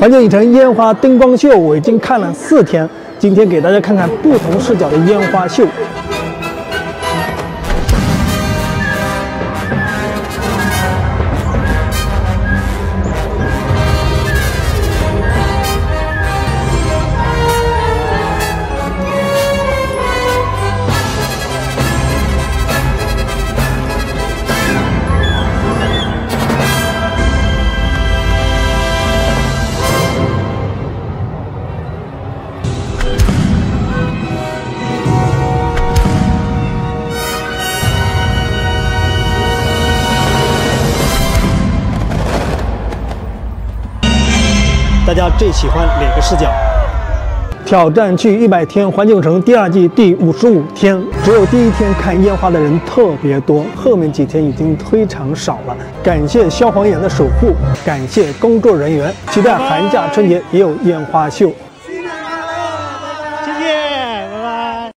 环球影城烟花灯光秀我已经看了4天，今天给大家看看不同视角的烟花秀。 大家最喜欢哪个视角？挑战去100天环球影城第2季第55天，只有第1天看烟花的人特别多，后面几天已经非常少了。感谢消防员的守护，感谢工作人员，期待寒假春节也有烟花秀。